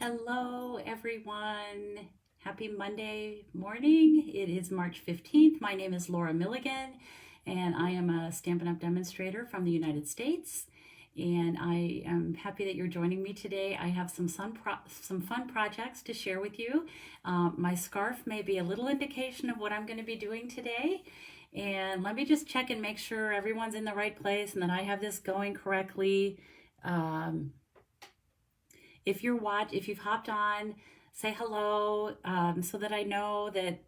Hello, everyone. Happy Monday morning. It is March 15th. My name is Laura Milligan, and I am a Stampin' Up! Demonstrator from the United States. And I am happy that you're joining me today. I have some fun projects to share with you. My scarf may be a little indication of what I'm going to be doing today. And let me just check and make sure everyone's in the right place and that I have this going correctly. If you've hopped on, say hello so that I know that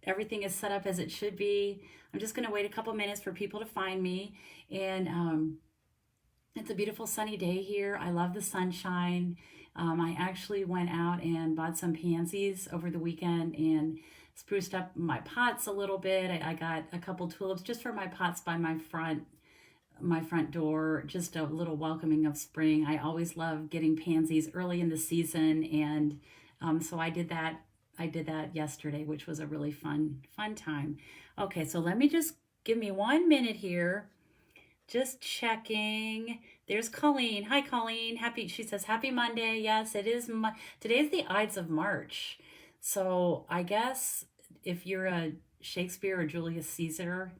everything is set up as it should be. I'm just going to wait a couple minutes for people to find me. And it's a beautiful sunny day here. I love the sunshine. I actually went out and bought some pansies over the weekend and spruced up my pots a little bit. I got a couple tulips just for my pots by my front door, just a little welcoming of spring. I always love getting pansies early in the season, and so I did that yesterday, which was a really fun time. Okay, so let me just give me 1 minute here. Just checking. There's Colleen. Hi, Colleen. She says happy Monday. Yes, it is. Today's the Ides of March, so I guess if you're a Shakespeare or Julius Caesar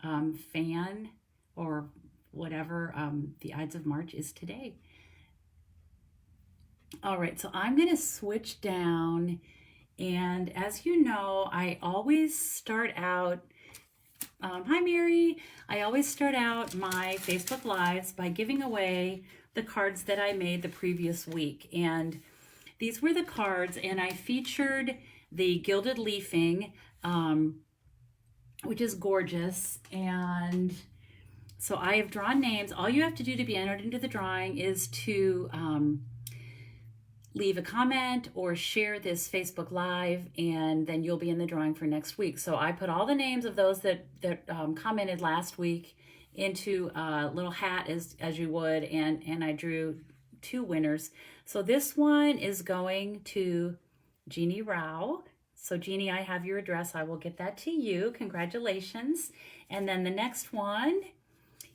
fan, or whatever, the Ides of March is today. All right, so I'm going to switch down, and as you know, I always start out, hi Mary, I always start out my Facebook Lives by giving away the cards that I made the previous week, and these were the cards, and I featured the Gilded Leafing, which is gorgeous, and so I have drawn names. All you have to do to be entered into the drawing is to leave a comment or share this Facebook Live, and then you'll be in the drawing for next week. So I put all the names of those that commented last week into a little hat as you would, and I drew 2 winners. So this one is going to Jeannie Rao. So Jeannie, I have your address. I will get that to you. Congratulations. And then the next one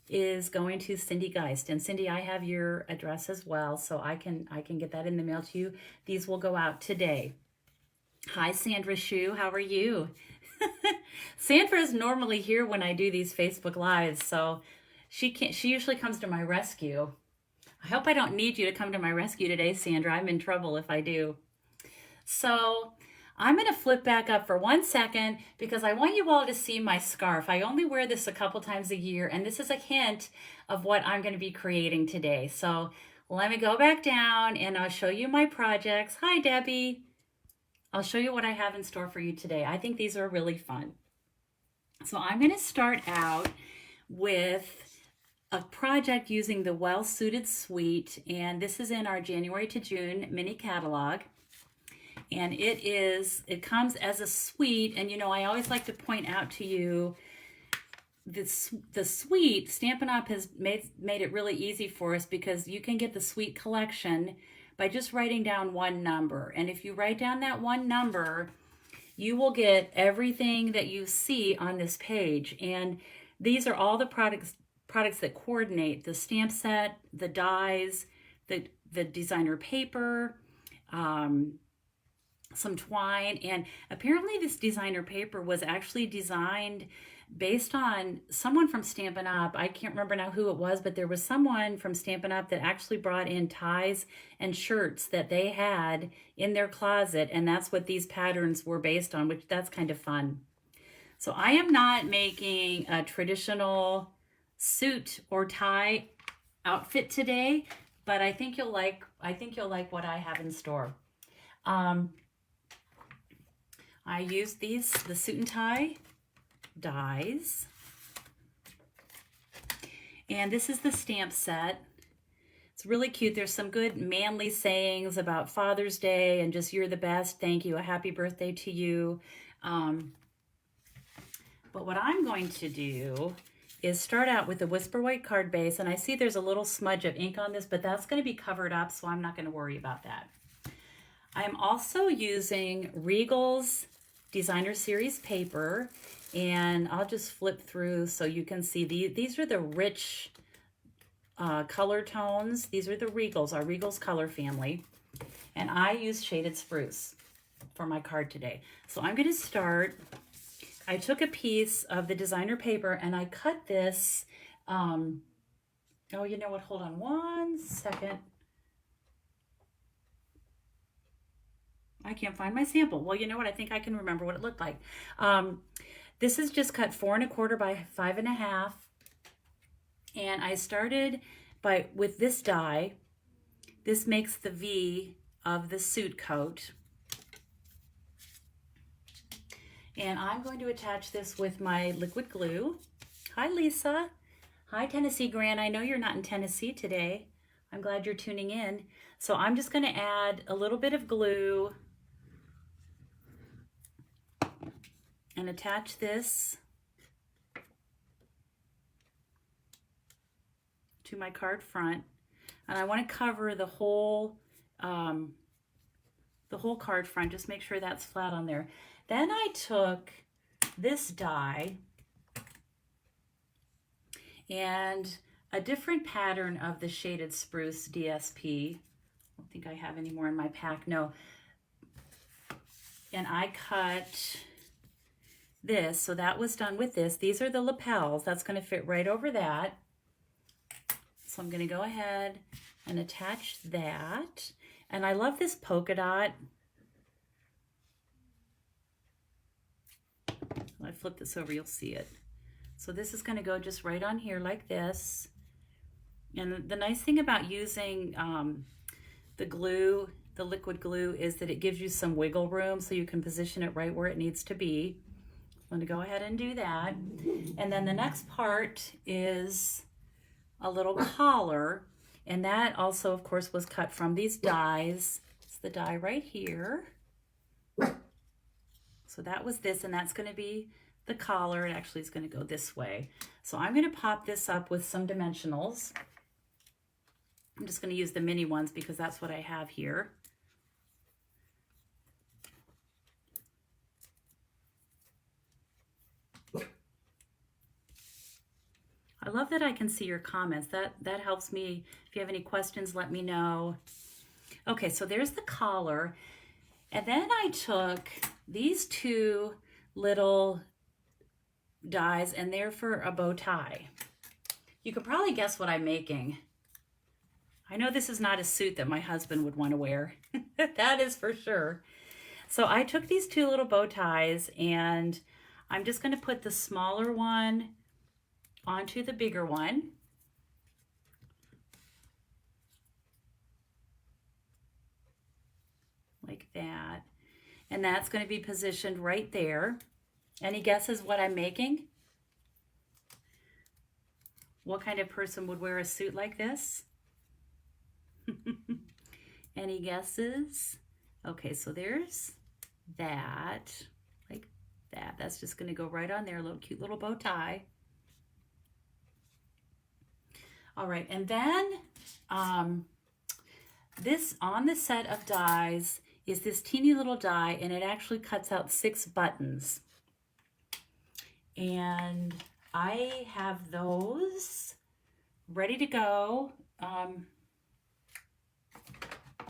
is going to Cindy Geist. And Cindy, I have your address as well, so I can get that in the mail to you. These will go out today. Hi, Sandra Shu. How are you? Sandra is normally here when I do these Facebook Lives, so she usually comes to my rescue. I hope I don't need you to come to my rescue today, Sandra. I'm in trouble if I do. So I'm going to flip back up for 1 second because I want you all to see my scarf. I only wear this a couple times a year, and this is a hint of what I'm going to be creating today. So let me go back down and I'll show you my projects. Hi, Debbie. I'll show you what I have in store for you today. I think these are really fun. So I'm going to start out with a project using the Well Suited Suite, and this is in our January to June mini catalog. And it comes as a suite, and you know, I always like to point out to you the suite. Stampin' Up! Has made it really easy for us because you can get the suite collection by just writing down one number. And if you write down that one number, you will get everything that you see on this page. And these are all the products that coordinate: the stamp set, the dies, the designer paper, some twine, and apparently this designer paper was actually designed based on someone from Stampin' Up! I can't remember now who it was, but there was someone from Stampin' Up! That actually brought in ties and shirts that they had in their closet, and that's what these patterns were based on, which that's kind of fun. So I am not making a traditional suit or tie outfit today, but I think you'll like what I have in store. I used the suit and tie dies. And this is the stamp set. It's really cute. There's some good manly sayings about Father's Day and just you're the best, thank you, a happy birthday to you. But what I'm going to do is start out with a Whisper White card base, and I see there's a little smudge of ink on this, but that's going to be covered up, so I'm not going to worry about that. I'm also using Regal's Designer Series paper, and I'll just flip through so you can see these are the rich color tones. These are the Regals, our Regals color family. And I use Shaded Spruce for my card today. So I'm going to start. I took a piece of the designer paper and I cut this. Oh, you know what? Hold on one second. I can't find my sample. Well, you know what? I think I can remember what it looked like. This is just cut 4 1/4 by 5 1/2. And I started with this die. This makes the V of the suit coat. And I'm going to attach this with my liquid glue. Hi, Lisa. Hi, Tennessee Gran. I know you're not in Tennessee today. I'm glad you're tuning in. So I'm just going to add a little bit of glue and attach this to my card front. And I want to cover the whole card front. Just make sure that's flat on there. Then I took this die and a different pattern of the Shaded Spruce DSP. I don't think I have any more in my pack. No. And I cut this. So that was done with this. These are the lapels. That's going to fit right over that. So I'm going to go ahead and attach that. And I love this polka dot. When I flip this over, you'll see it. So this is going to go just right on here like this. And the nice thing about using the glue, the liquid glue, is that it gives you some wiggle room so you can position it right where it needs to be. I'm going to go ahead and do that. And then the next part is a little collar. And that also, of course, was cut from these dies. It's the die right here. So that was this, and that's going to be the collar. It actually is going to go this way. So I'm going to pop this up with some dimensionals. I'm just going to use the mini ones because that's what I have here. I love that I can see your comments. That helps me. If you have any questions, let me know. Okay, so there's the collar. And then I took these two little dies, and they're for a bow tie. You could probably guess what I'm making. I know this is not a suit that my husband would want to wear. That is for sure. So I took these two little bow ties, and I'm just going to put the smaller one onto the bigger one. Like that. And that's going to be positioned right there. Any guesses what I'm making? What kind of person would wear a suit like this? Any guesses? Okay, so there's that, like that. That's just going to go right on there, a little cute little bow tie. All right, and then this on the set of dies is this teeny little die, and it actually cuts out 6 buttons. And I have those ready to go.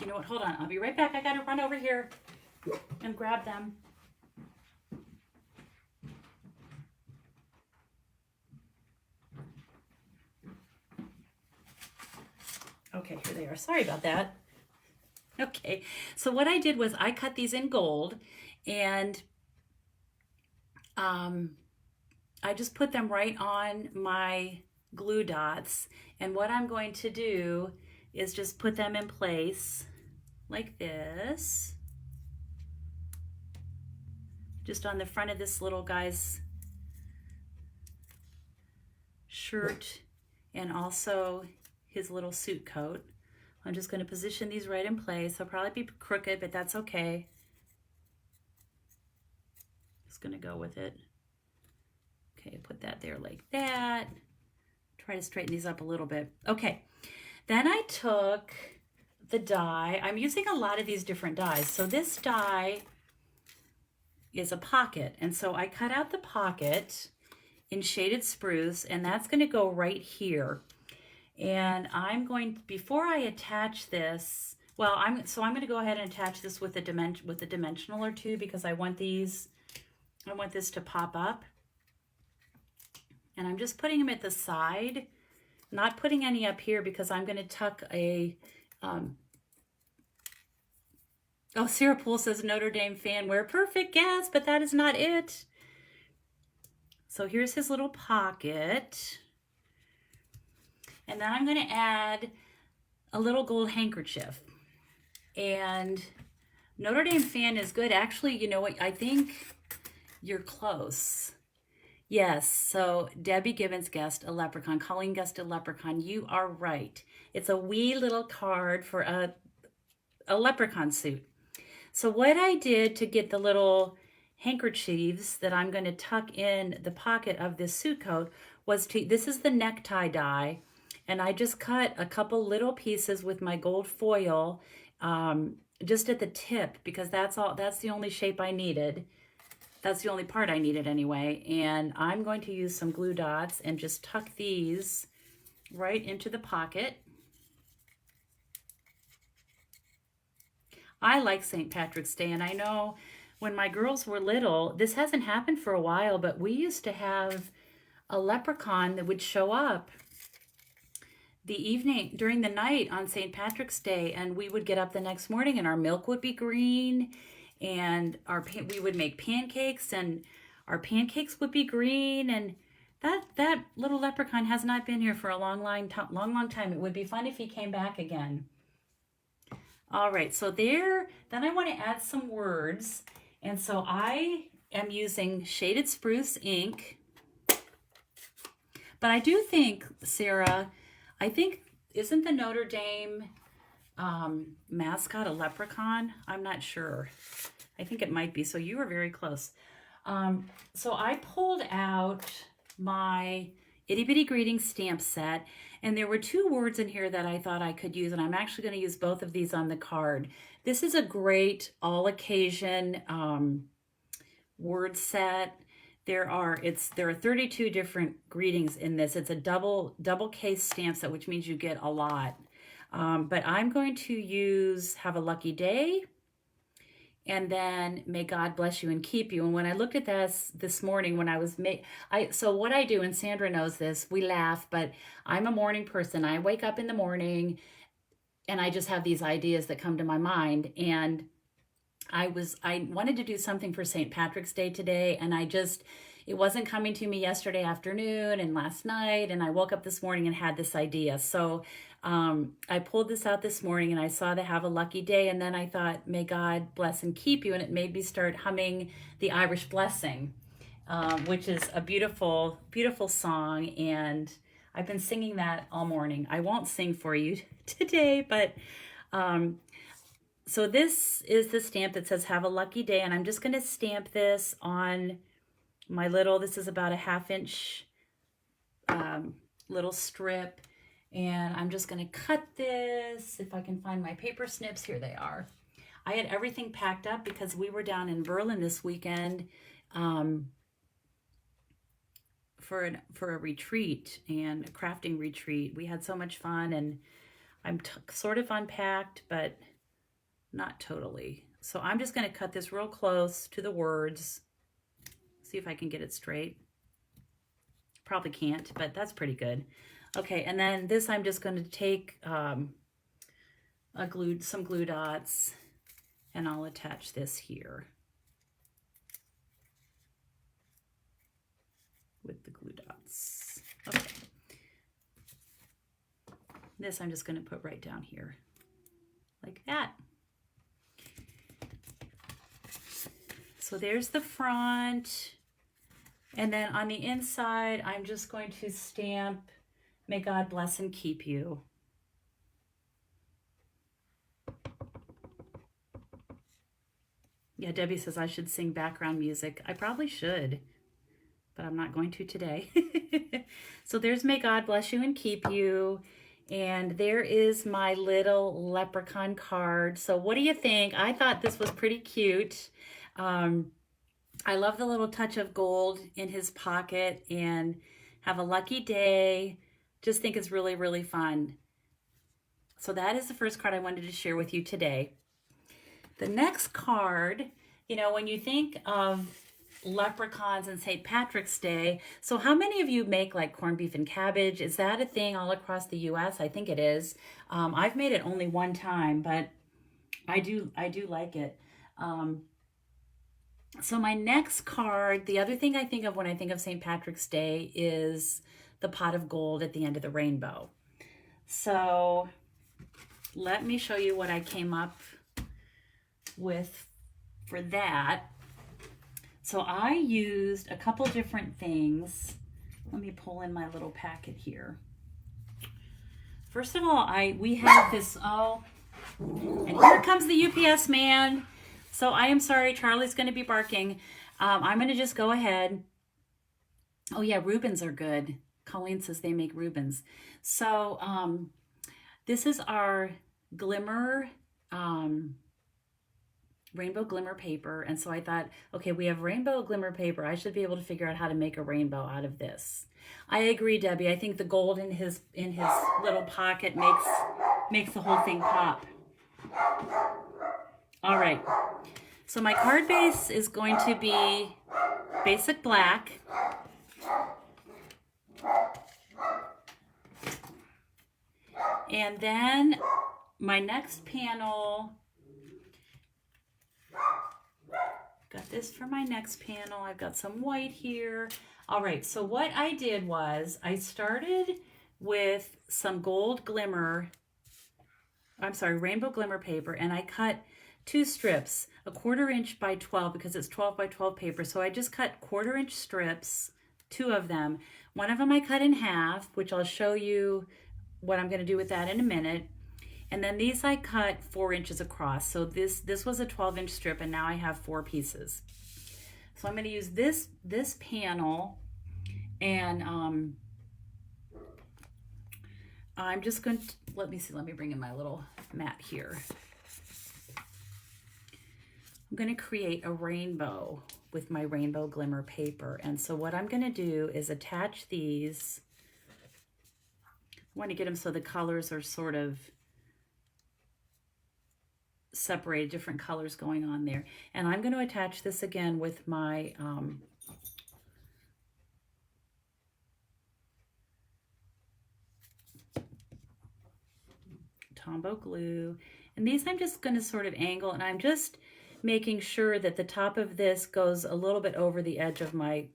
You know what? Hold on. I'll be right back. I got to run over here and grab them. Okay, here they are. Sorry about that. Okay, so what I did was I cut these in gold, and I just put them right on my glue dots. And what I'm going to do is just put them in place like this, just on the front of this little guy's shirt and also his little suit coat. I'm just going to position these right in place. They'll probably be crooked, but that's okay. Just going to go with it. Okay, put that there like that. Try to straighten these up a little bit. Okay, then I took the die. I'm using a lot of these different dies. So this die is a pocket, and so I cut out the pocket in Shaded Spruce, and that's going to go right here. And I'm going, before I attach this, Well, I'm going to go ahead and attach this with a dimensional or two, because I want this to pop up. And I'm just putting them at the side, not putting any up here, because I'm going to tuck a oh, Sarah Poole says Notre Dame fan wear. Perfect guess, but that is not it. So here's his little pocket. And then I'm going to add a little gold handkerchief. And Notre Dame fan is good. Actually, you know what? I think you're close. Yes, so Debbie Gibbons guessed a leprechaun. Colleen guessed a leprechaun. You are right. It's a wee little card for a leprechaun suit. So what I did to get the little handkerchiefs that I'm going to tuck in the pocket of this suit coat was this is the necktie die, and I just cut a couple little pieces with my gold foil just at the tip, because that's the only shape I needed. That's the only part I needed anyway. And I'm going to use some glue dots and just tuck these right into the pocket. I like St. Patrick's Day, and I know when my girls were little, this hasn't happened for a while, but we used to have a leprechaun that would show up during the night on St. Patrick's Day, and we would get up the next morning and our milk would be green, and we would make pancakes, and our pancakes would be green, and that little leprechaun has not been here for a long time. It would be fun if he came back again. All right, so then I want to add some words, and so I am using Shaded Spruce ink, but I do think, Sarah, isn't the Notre Dame mascot a leprechaun? I'm not sure. I think it might be, so you were very close. So I pulled out my Itty Bitty Greetings stamp set, and there were two words in here that I thought I could use, and I'm actually going to use both of these on the card. This is a great all-occasion word set. There are 32 different greetings in this. It's a double case stamp set, which means you get a lot. But I'm going to use Have a Lucky Day, and then May God Bless You and Keep You. And when I looked at this morning, when I was so what I do, and Sandra knows this, we laugh, but I'm a morning person. I wake up in the morning and I just have these ideas that come to my mind. And I wanted to do something for St. Patrick's Day today, and it wasn't coming to me yesterday afternoon and last night, and I woke up this morning and had this idea. So I pulled this out this morning, and I saw the Have a Lucky Day, and then I thought, May God Bless and Keep You, and it made me start humming the Irish Blessing, which is a beautiful, beautiful song, and I've been singing that all morning. I won't sing for you today, but so this is the stamp that says Have a Lucky Day, and I'm just going to stamp this on my this is about a 1/2 inch little strip, and I'm just going to cut this. If I can find my paper snips, here they are. I had everything packed up because we were down in Berlin this weekend for a retreat, and a crafting retreat. We had so much fun, and I'm sort of unpacked, but not totally. So I'm just going to cut this real close to the words. See if I can get it straight. Probably can't, but that's pretty good. Okay, and then this I'm just going to take some glue dots, and I'll attach this here with the glue dots. Okay. This I'm just going to put right down here, like that. So there's the front, and then on the inside, I'm just going to stamp May God Bless and Keep You. Yeah, Debbie says I should sing background music. I probably should, but I'm not going to today. So there's May God Bless You and Keep You. And there is my little leprechaun card. So what do you think? I thought this was pretty cute. I love the little touch of gold in his pocket, and Have a Lucky Day. Just think it's really, really fun. So that is the first card I wanted to share with you today. The next card, you know, when you think of leprechauns and St. Patrick's Day, so how many of you make like corned beef and cabbage? Is that a thing all across the U.S.? I think it is. I've made it only one time, but I do like it. So my next card, the other thing I think of when I think of St. Patrick's Day is the pot of gold at the end of the rainbow. So let me show you what I came up with for that. So I used a couple different things. Let me pull in my little packet here. First of all, we have this, and here comes the UPS man. So I am sorry, Charlie's going to be barking. I'm going to just go ahead. Oh yeah, Reubens are good. Colleen says they make Reubens. So this is our glimmer, rainbow glimmer paper. And so I thought, okay, we have rainbow glimmer paper. I should be able to figure out how to make a rainbow out of this. I agree, Debbie. I think the gold in his little pocket makes the whole thing pop. All right. So my card base is going to be basic black. And then my next panel, got this for my next panel. I've got some white here. All right, so what I did was I started with some gold glimmer, rainbow glimmer paper, and I cut 2 strips, 1/4 inch by 12, because it's 12 by 12 paper. So I just cut 1/4 inch strips, 2 of them. One of them I cut in half, which I'll show you what I'm going to do with that in a minute. And then these I cut 4 inches across. So this was a 12-inch strip, and now I have 4 pieces. So I'm going to use this panel, and I'm just going to, let me bring in my little mat here. I'm going to create a rainbow with my rainbow glimmer paper. And so what I'm going to do is attach these. I want to get them so the colors are sort of separated, different colors going on there. And I'm going to attach this again with my Tombow glue. And these I'm just going to sort of angle, and I'm just making sure that the top of this goes a little bit over the edge of my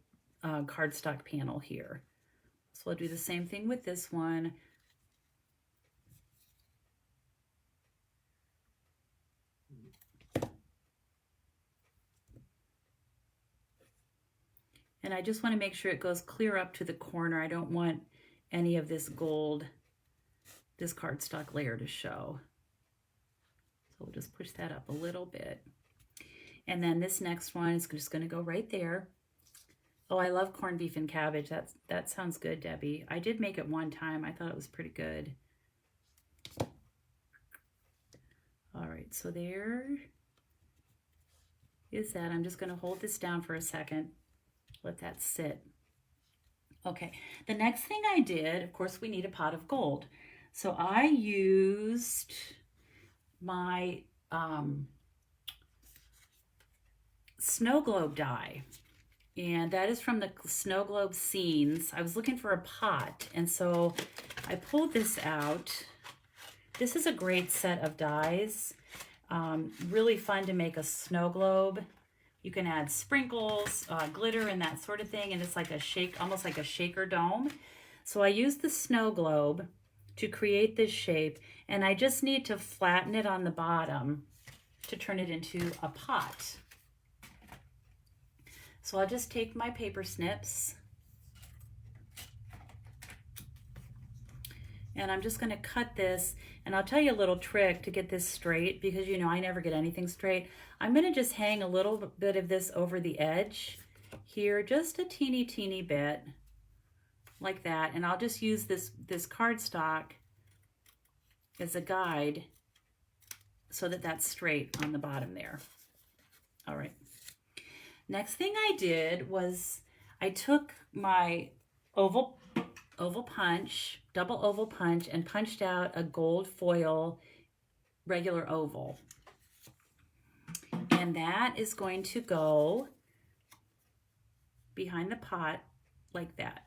cardstock panel here. So I'll do the same thing with this one. And I just want to make sure it goes clear up to the corner. I don't want any of this gold, this cardstock layer to show. So we'll just push that up a little bit. And then this next one is just going to go right there. Oh, I love corned beef and cabbage. That sounds good, Debbie. I did make it one time. I thought it was pretty good. All right, so there is that. I'm just going to hold this down for a second. Let that sit. Okay, the next thing I did, of course, we need a pot of gold. So I used my snow globe die, and that is from the Snow Globe Scenes. I was looking for a pot, and so I pulled this out. This is a great set of dies. Really fun to make a snow globe. You can add sprinkles, glitter, and that sort of thing, and it's like a almost like a shaker dome. So I used the snow globe to create this shape, and I just need to flatten it on the bottom to turn it into a pot. So I'll just take my paper snips, and I'm just going to cut this. And I'll tell you a little trick to get this straight, because you know I never get anything straight. I'm going to just hang a little bit of this over the edge here, just a teeny bit like that. And I'll just use this cardstock as a guide so that that's straight on the bottom there. All right. Next thing I did was I took my oval oval punch, double oval punch, and punched out a gold foil regular oval. And that is going to go behind the pot like that.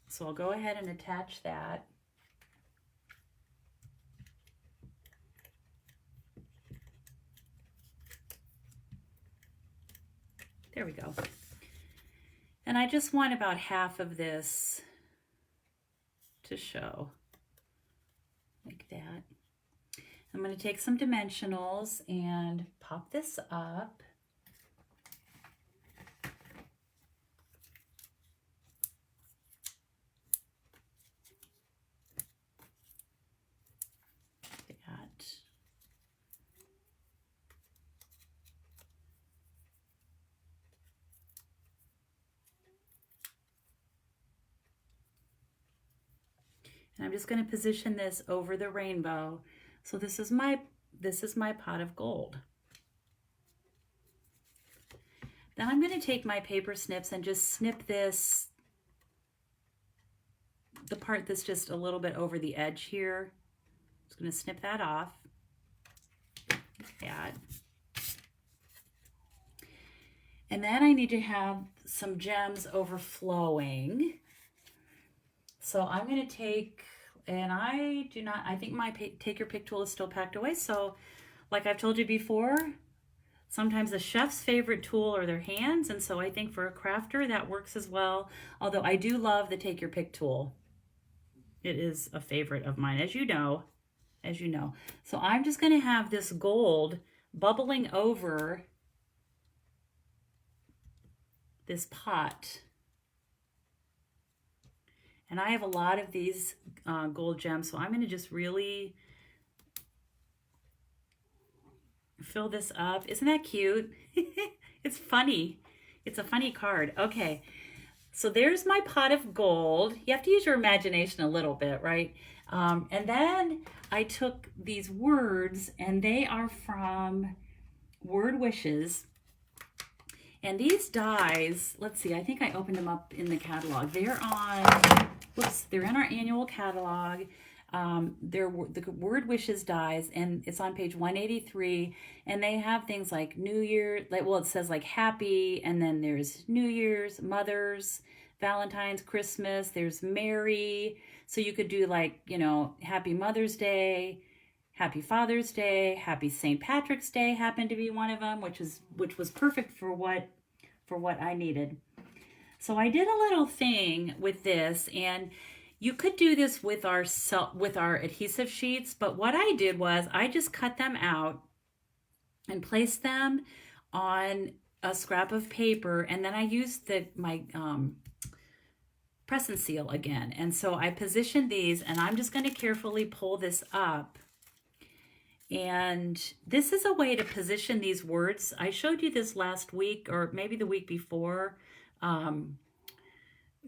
So I'll go ahead and attach that. There we go. And I just want about half of this to show, like that. I'm going to take some dimensionals and pop this up. And I'm just going to position this over the rainbow. So this is my pot of gold. Then I'm going to take my paper snips and just snip this, the part that's just a little bit over the edge here. Just going to snip that off. Like that. And then I need to have some gems overflowing. So I'm going to take, and I think my take your pick tool is still packed away. So like I've told you before, sometimes a chef's favorite tool are their hands. And so I think for a crafter that works as well. Although I do love the take your pick tool. It is a favorite of mine, as you know. So I'm just going to have this gold bubbling over this pot. And I have a lot of these gold gems, so I'm going to just really fill this up. Isn't that cute? It's funny. It's a funny card. Okay, so there's my pot of gold. You have to use your imagination a little bit, right? And then I took these words, and they are from Word Wishes. And these dies, let's see, I think I opened them up in the catalog. They're on, they're in our annual catalog. They're the Word Wishes dies, and it's on page 183. And they have things like New Year, it says like Happy, and then there's New Year's, Mother's, Valentine's, Christmas, there's Merry. So you could do like, Happy Mother's Day, Happy Father's Day, Happy St. Patrick's Day happened to be one of them, which was perfect for what I needed. So I did a little thing with this, and you could do this with our adhesive sheets, but what I did was I just cut them out and placed them on a scrap of paper, and then I used my press and seal again. And so I positioned these, and I'm just going to carefully pull this up. And this is a way to position these words. I showed you this last week, or maybe the week before,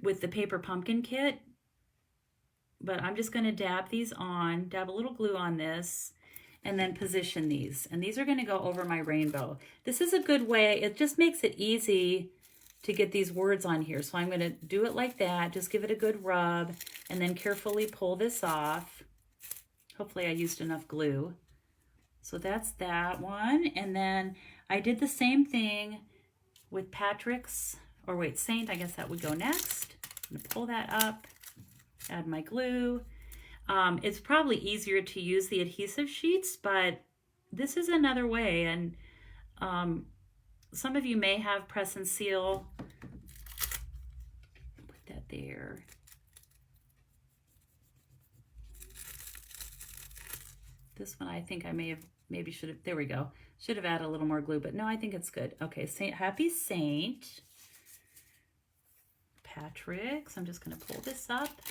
with the paper pumpkin kit. But I'm just going to dab a little glue on this, and then position these. And these are going to go over my rainbow. This is a good way. It just makes it easy to get these words on here. So I'm going to do it like that. Just give it a good rub, and then carefully pull this off. Hopefully I used enough glue. So that's that one. And then I did the same thing with Saint, I guess that would go next. I'm going to pull that up, add my glue. It's probably easier to use the adhesive sheets, but this is another way. And some of you may have press and seal. Put that there. This one I think I maybe should have, there we go. Should have added a little more glue, but no, I think it's good. Okay, Happy Saint Patrick. So I'm just going to pull this up.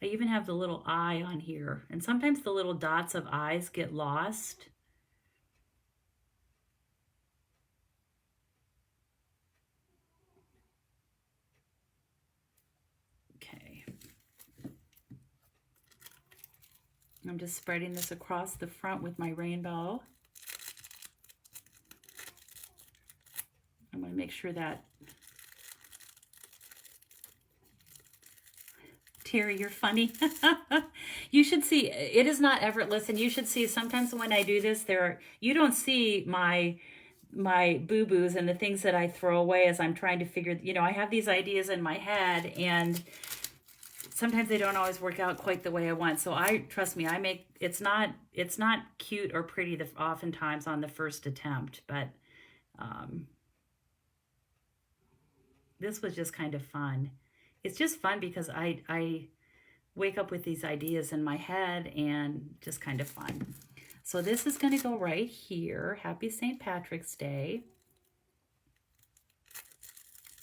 I even have the little eye on here, and sometimes the little dots of eyes get lost. Okay. I'm just spreading this across the front with my rainbow. I'm going to make sure that, Terry, you're funny. You should see, it is not effortless, and you should see sometimes when I do this, you don't see my boo-boos and the things that I throw away as I'm trying to figure, I have these ideas in my head, and sometimes they don't always work out quite the way I want. So trust me, it's not cute or pretty oftentimes on the first attempt, but this was just kind of fun. It's just fun because I wake up with these ideas in my head, and just kind of fun. So this is going to go right here. Happy St. Patrick's Day.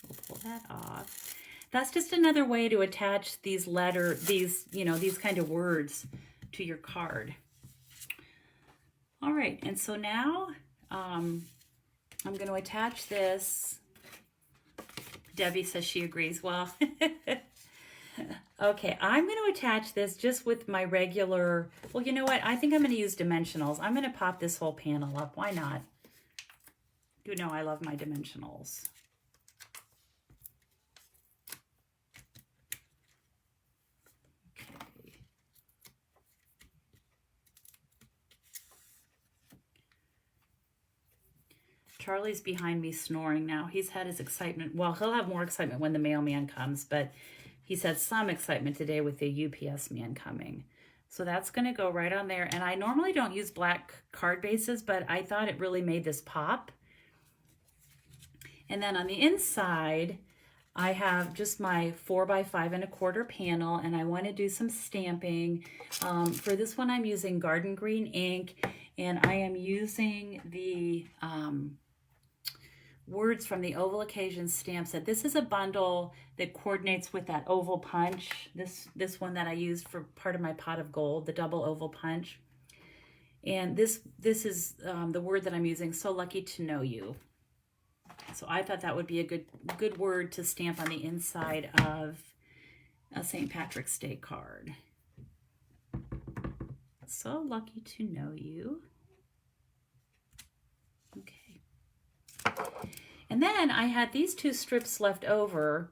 We'll pull that off. That's just another way to attach these these kind of words to your card. All right, and so now I'm going to attach this. Debbie says she agrees. Well, okay, I'm going to attach this just with my regular, well, you know what? I think I'm going to use dimensionals. I'm going to pop this whole panel up. Why not? You know I love my dimensionals. Okay. Charlie's behind me snoring now. He's had his excitement. Well, he'll have more excitement when the mailman comes, but he's had some excitement today with the UPS man coming. So that's going to go right on there. And I normally don't use black card bases, but I thought it really made this pop. And then on the inside, I have just my 4x5 1/4 panel, and I want to do some stamping. For this one, I'm using Garden Green ink, and I am using the words from the Oval Occasion stamp set. This is a bundle that coordinates with that oval punch. This one that I used for part of my pot of gold, the double oval punch. And this is the word that I'm using, so lucky to know you. So I thought that would be a good word to stamp on the inside of a St. Patrick's Day card. So lucky to know you. Okay. And then I had these 2 strips left over,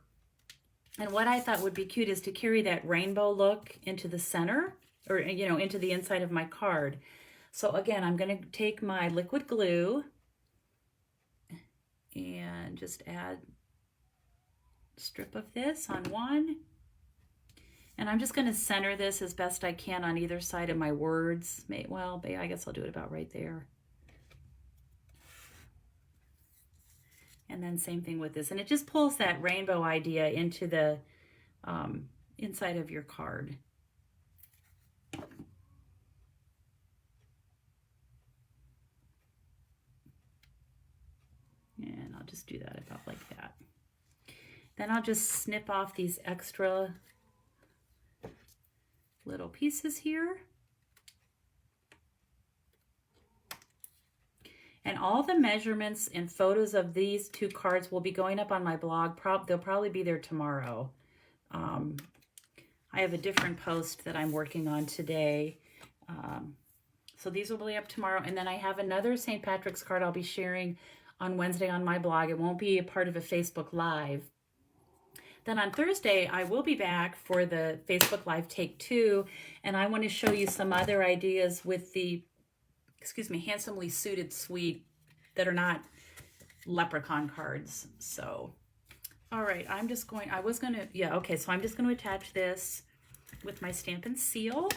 and what I thought would be cute is to carry that rainbow look into the center, or into the inside of my card. So again, I'm going to take my liquid glue and just add a strip of this on one, and I'm just going to center this as best I can on either side of my words. Well, I guess I'll do it about right there. And then same thing with this. And it just pulls that rainbow idea into the inside of your card. And I'll just do that about like that. Then I'll just snip off these extra little pieces here. And all the measurements and photos of these 2 cards will be going up on my blog. They'll probably be there tomorrow. I have a different post that I'm working on today. So these will be up tomorrow. And then I have another St. Patrick's card I'll be sharing on Wednesday on my blog. It won't be a part of a Facebook Live. Then on Thursday, I will be back for the Facebook Live Take 2. And I want to show you some other ideas with the Handsomely Suited Suite that are not Leprechaun cards. So, all right, so I'm just going to attach this with my Stampin' Seal.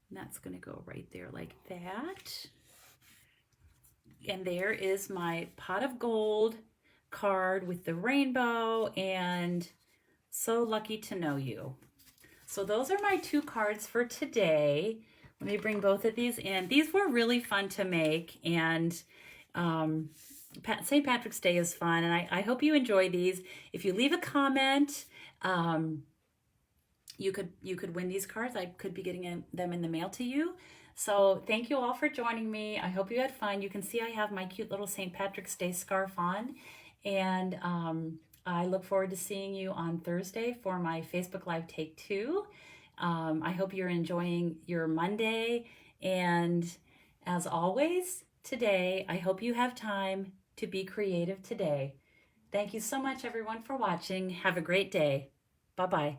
And that's going to go right there like that. And there is my pot of gold card with the rainbow and so lucky to know you. So those are my 2 cards for today. Let me bring both of these in. These were really fun to make, and St. Patrick's Day is fun, and I hope you enjoy these. If you leave a comment, you could win these cards. I could be getting them in the mail to you. So thank you all for joining me. I hope you had fun. You can see I have my cute little St. Patrick's Day scarf on, and I look forward to seeing you on Thursday for my Facebook Live Take 2. I hope you're enjoying your Monday, and As always, today, I hope you have time to be creative today. Thank you so much, everyone, for watching. Have a great day. Bye-bye.